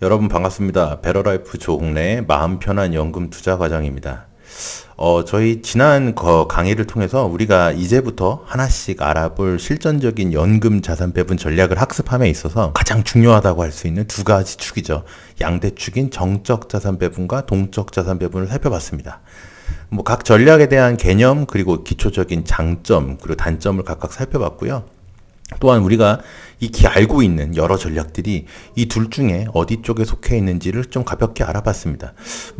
여러분 반갑습니다. 베러라이프 조홍래의 마음 편한 연금 투자 과정입니다. 저희 지난 강의를 통해서 우리가 이제부터 하나씩 알아볼 실전적인 연금 자산 배분 전략을 학습함에 있어서 가장 중요하다고 할 수 있는 두 가지 축이죠. 양대축인 정적 자산 배분과 동적 자산 배분을 살펴봤습니다. 각 전략에 대한 개념 그리고 기초적인 장점 그리고 단점을 각각 살펴봤고요. 또한 우리가 익히 알고 있는 여러 전략들이 이 둘 중에 어디 쪽에 속해 있는지를 좀 가볍게 알아봤습니다.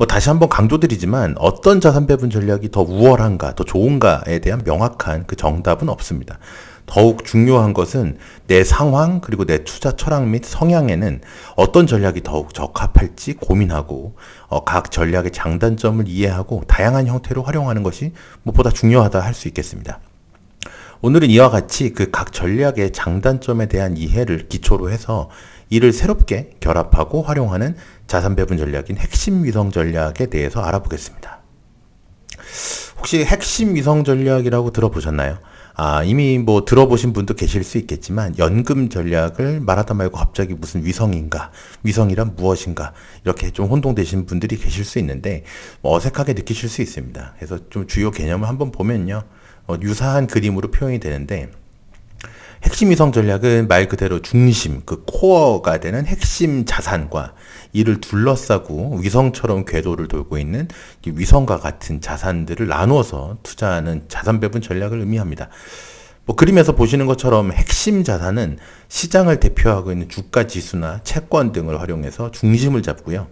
다시 한번 강조드리지만 어떤 자산 배분 전략이 더 우월한가, 더 좋은가에 대한 명확한 그 정답은 없습니다. 더욱 중요한 것은 내 상황 그리고 내 투자 철학 및 성향에는 어떤 전략이 더욱 적합할지 고민하고 각 전략의 장단점을 이해하고 다양한 형태로 활용하는 것이 무엇보다 중요하다 할 수 있겠습니다. 오늘은 이와 같이 그 각 전략의 장단점에 대한 이해를 기초로 해서 이를 새롭게 결합하고 활용하는 자산 배분 전략인 핵심 위성 전략에 대해서 알아보겠습니다. 혹시 핵심 위성 전략이라고 들어보셨나요? 이미 들어보신 분도 계실 수 있겠지만 연금 전략을 말하다 말고 갑자기 무슨 위성인가, 위성이란 무엇인가 이렇게 좀 혼동되신 분들이 계실 수 있는데 어색하게 느끼실 수 있습니다. 그래서 좀 주요 개념을 한번 보면요. 유사한 그림으로 표현이 되는데 핵심 위성 전략은 말 그대로 중심, 그 코어가 되는 핵심 자산과 이를 둘러싸고 위성처럼 궤도를 돌고 있는 위성과 같은 자산들을 나누어서 투자하는 자산 배분 전략을 의미합니다. 그림에서 보시는 것처럼 핵심 자산은 시장을 대표하고 있는 주가 지수나 채권 등을 활용해서 중심을 잡고요.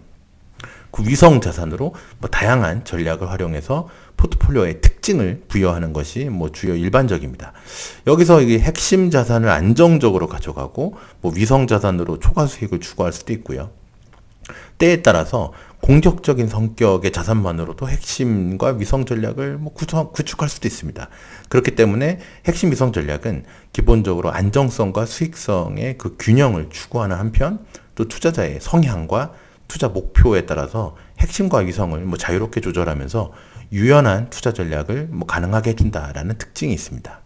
그 위성 자산으로 다양한 전략을 활용해서 포트폴리오의 특징을 부여하는 것이 주요 일반적입니다. 여기서 이 핵심 자산을 안정적으로 가져가고 위성 자산으로 초과 수익을 추구할 수도 있고요. 때에 따라서 공격적인 성격의 자산만으로도 핵심과 위성 전략을 구축할 수도 있습니다. 그렇기 때문에 핵심 위성 전략은 기본적으로 안정성과 수익성의 그 균형을 추구하는 한편 또 투자자의 성향과 투자 목표에 따라서 핵심과 위성을 자유롭게 조절하면서 유연한 투자 전략을 가능하게 해준다라는 특징이 있습니다.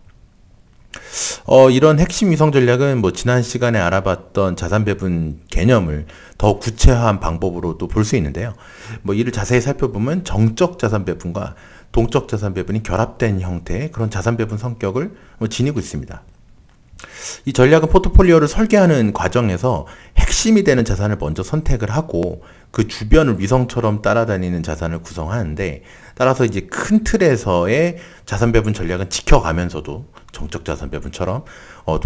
이런 핵심 위성 전략은 지난 시간에 알아봤던 자산 배분 개념을 더 구체화한 방법으로도 볼 수 있는데요. 이를 자세히 살펴보면 정적 자산 배분과 동적 자산 배분이 결합된 형태의 그런 자산 배분 성격을 지니고 있습니다. 이 전략은 포트폴리오를 설계하는 과정에서 핵심이 되는 자산을 먼저 선택을 하고 그 주변을 위성처럼 따라다니는 자산을 구성하는데 따라서 이제 큰 틀에서의 자산 배분 전략은 지켜가면서도 정적 자산 배분처럼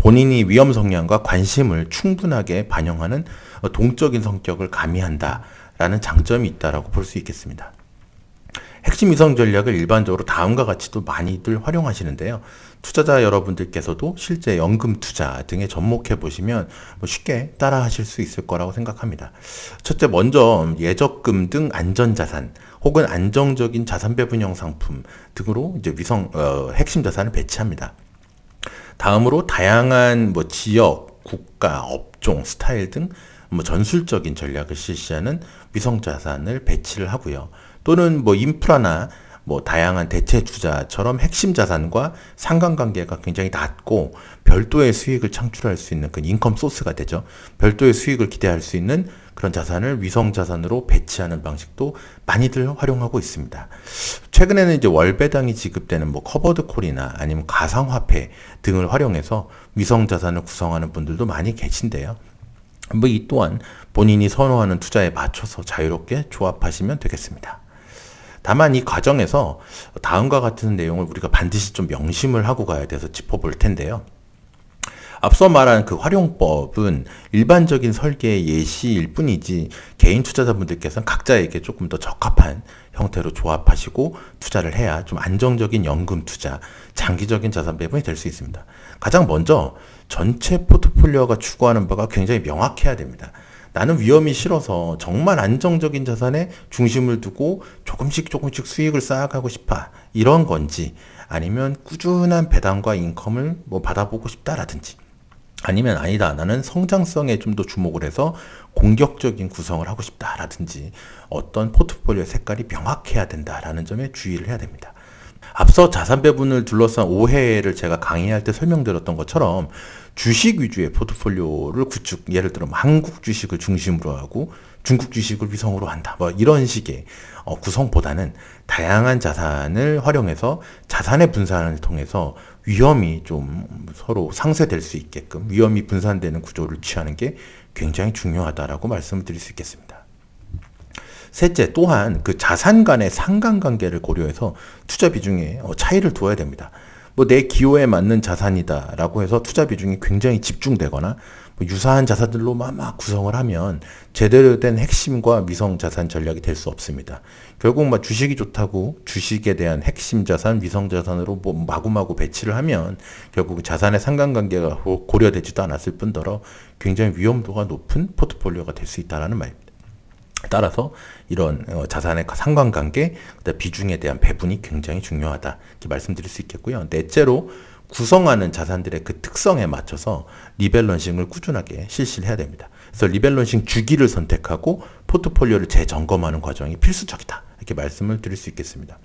본인이 위험 성향과 관심을 충분하게 반영하는 동적인 성격을 가미한다라는 장점이 있다라고 볼 수 있겠습니다. 핵심 위성 전략을 일반적으로 다음과 같이도 많이들 활용하시는데요. 투자자 여러분들께서도 실제 연금 투자 등에 접목해 보시면 쉽게 따라 하실 수 있을 거라고 생각합니다. 첫째, 먼저 예적금 등 안전자산 혹은 안정적인 자산 배분형 상품 등으로 이제 핵심 자산을 배치합니다. 다음으로 다양한 지역, 국가, 업종, 스타일 등 전술적인 전략을 실시하는 위성 자산을 배치를 하고요. 또는 인프라나 다양한 대체 투자처럼 핵심 자산과 상관관계가 굉장히 낮고 별도의 수익을 창출할 수 있는 그 인컴 소스가 되죠. 별도의 수익을 기대할 수 있는 그런 자산을 위성 자산으로 배치하는 방식도 많이들 활용하고 있습니다. 최근에는 이제 월배당이 지급되는 커버드 콜이나 아니면 가상화폐 등을 활용해서 위성 자산을 구성하는 분들도 많이 계신데요. 이 또한 본인이 선호하는 투자에 맞춰서 자유롭게 조합하시면 되겠습니다. 다만 이 과정에서 다음과 같은 내용을 우리가 반드시 좀 명심을 하고 가야 돼서 짚어볼 텐데요. 앞서 말한 그 활용법은 일반적인 설계의 예시일 뿐이지 개인 투자자분들께서는 각자에게 조금 더 적합한 형태로 조합하시고 투자를 해야 좀 안정적인 연금 투자, 장기적인 자산 배분이 될 수 있습니다. 가장 먼저 전체 포트폴리오가 추구하는 바가 굉장히 명확해야 됩니다. 나는 위험이 싫어서 정말 안정적인 자산에 중심을 두고 조금씩 수익을 쌓아가고 싶어. 이런 건지 아니면 꾸준한 배당과 인컴을 받아보고 싶다라든지 아니면 아니다. 나는 성장성에 좀 더 주목을 해서 공격적인 구성을 하고 싶다라든지 어떤 포트폴리오 색깔이 명확해야 된다라는 점에 주의를 해야 됩니다. 앞서 자산 배분을 둘러싼 오해를 제가 강의할 때 설명드렸던 것처럼 주식 위주의 포트폴리오를 구축, 예를 들어 한국 주식을 중심으로 하고 중국 주식을 위성으로 한다. 뭐 이런 식의 구성보다는 다양한 자산을 활용해서 자산의 분산을 통해서 위험이 좀 서로 상쇄될 수 있게끔 위험이 분산되는 구조를 취하는 게 굉장히 중요하다라고 말씀을 드릴 수 있겠습니다. 셋째, 또한 그 자산 간의 상관관계를 고려해서 투자 비중에 차이를 두어야 됩니다. 뭐 내 기호에 맞는 자산이다라고 해서 투자 비중이 굉장히 집중되거나 뭐 유사한 자산들로만 막 구성을 하면 제대로 된 핵심과 위성 자산 전략이 될 수 없습니다. 결국 막 주식이 좋다고 주식에 대한 핵심 자산, 위성 자산으로 뭐 마구마구 배치를 하면 결국 자산의 상관관계가 고려되지도 않았을 뿐더러 굉장히 위험도가 높은 포트폴리오가 될 수 있다는 말입니다. 따라서 이런 자산의 상관관계, 비중에 대한 배분이 굉장히 중요하다 이렇게 말씀드릴 수 있겠고요. 넷째로 구성하는 자산들의 그 특성에 맞춰서 리밸런싱을 꾸준하게 실시를 해야 됩니다. 그래서 리밸런싱 주기를 선택하고 포트폴리오를 재점검하는 과정이 필수적이다 이렇게 말씀을 드릴 수 있겠습니다.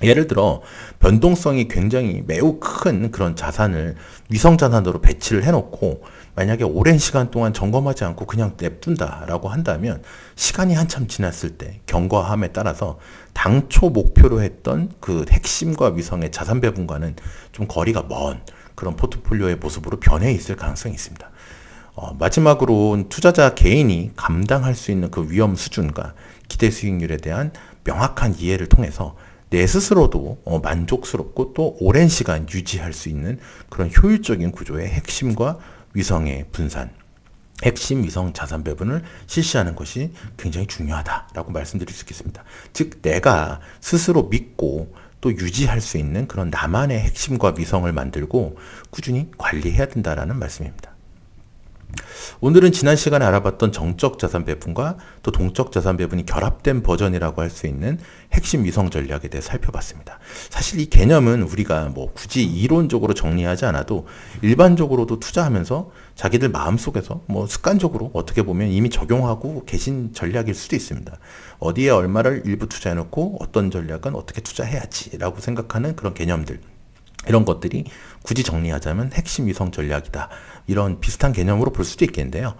예를 들어 변동성이 굉장히 매우 큰 그런 자산을 위성 자산으로 배치를 해놓고 만약에 오랜 시간 동안 점검하지 않고 그냥 냅둔다라고 한다면 시간이 한참 지났을 때 경과함에 따라서 당초 목표로 했던 그 핵심과 위성의 자산 배분과는 좀 거리가 먼 그런 포트폴리오의 모습으로 변해 있을 가능성이 있습니다. 마지막으로 투자자 개인이 감당할 수 있는 그 위험 수준과 기대 수익률에 대한 명확한 이해를 통해서 내 스스로도 만족스럽고 또 오랜 시간 유지할 수 있는 그런 효율적인 구조의 핵심과 위성의 분산, 핵심 위성 자산 배분을 실시하는 것이 굉장히 중요하다라고 말씀드릴 수 있겠습니다. 즉 내가 스스로 믿고 또 유지할 수 있는 그런 나만의 핵심과 위성을 만들고 꾸준히 관리해야 된다라는 말씀입니다. 오늘은 지난 시간에 알아봤던 정적 자산 배분과 또 동적 자산 배분이 결합된 버전이라고 할 수 있는 핵심 위성 전략에 대해 살펴봤습니다. 사실 이 개념은 우리가 뭐 굳이 이론적으로 정리하지 않아도 일반적으로도 투자하면서 자기들 마음속에서 뭐 습관적으로 어떻게 보면 이미 적용하고 계신 전략일 수도 있습니다. 어디에 얼마를 일부 투자해놓고 어떤 전략은 어떻게 투자해야지 라고 생각하는 그런 개념들, 이런 것들이 굳이 정리하자면 핵심 위성 전략이다. 이런 비슷한 개념으로 볼 수도 있겠는데요.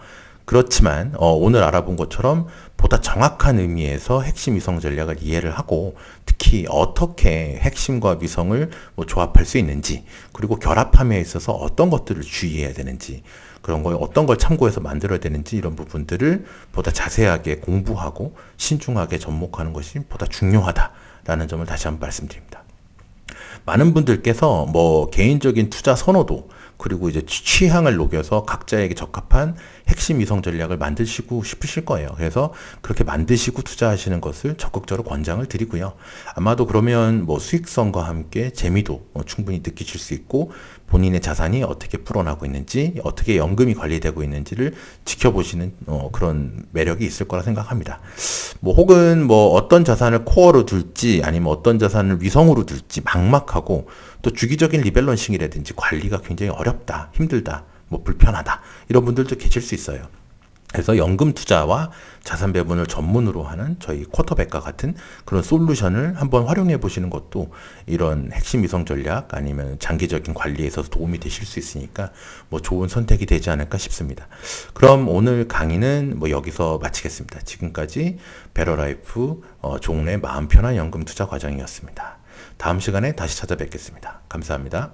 그렇지만 오늘 알아본 것처럼 보다 정확한 의미에서 핵심 위성 전략을 이해를 하고 특히 어떻게 핵심과 위성을 뭐 조합할 수 있는지 그리고 결합함에 있어서 어떤 것들을 주의해야 되는지 그런 걸 어떤 걸 참고해서 만들어야 되는지 이런 부분들을 보다 자세하게 공부하고 신중하게 접목하는 것이 보다 중요하다라는 점을 다시 한번 말씀드립니다. 많은 분들께서 뭐 개인적인 투자 선호도 그리고 이제 취향을 녹여서 각자에게 적합한 핵심 위성 전략을 만드시고 싶으실 거예요. 그래서 그렇게 만드시고 투자하시는 것을 적극적으로 권장을 드리고요. 아마도 그러면 뭐 수익성과 함께 재미도 충분히 느끼실 수 있고 본인의 자산이 어떻게 불어나고 있는지 어떻게 연금이 관리되고 있는지를 지켜보시는 그런 매력이 있을 거라 생각합니다. 뭐 혹은 뭐 어떤 자산을 코어로 둘지 아니면 어떤 자산을 위성으로 둘지 막막하고 또 주기적인 리밸런싱이라든지 관리가 굉장히 어렵다, 힘들다, 뭐 불편하다 이런 분들도 계실 수 있어요. 그래서 연금 투자와 자산 배분을 전문으로 하는 저희 쿼터백과 같은 그런 솔루션을 한번 활용해 보시는 것도 이런 핵심 위성 전략 아니면 장기적인 관리에 있어서 도움이 되실 수 있으니까 뭐 좋은 선택이 되지 않을까 싶습니다. 그럼 오늘 강의는 뭐 여기서 마치겠습니다. 지금까지 베러라이프 종래 마음 편한 연금 투자 과정이었습니다. 다음 시간에 다시 찾아뵙겠습니다. 감사합니다.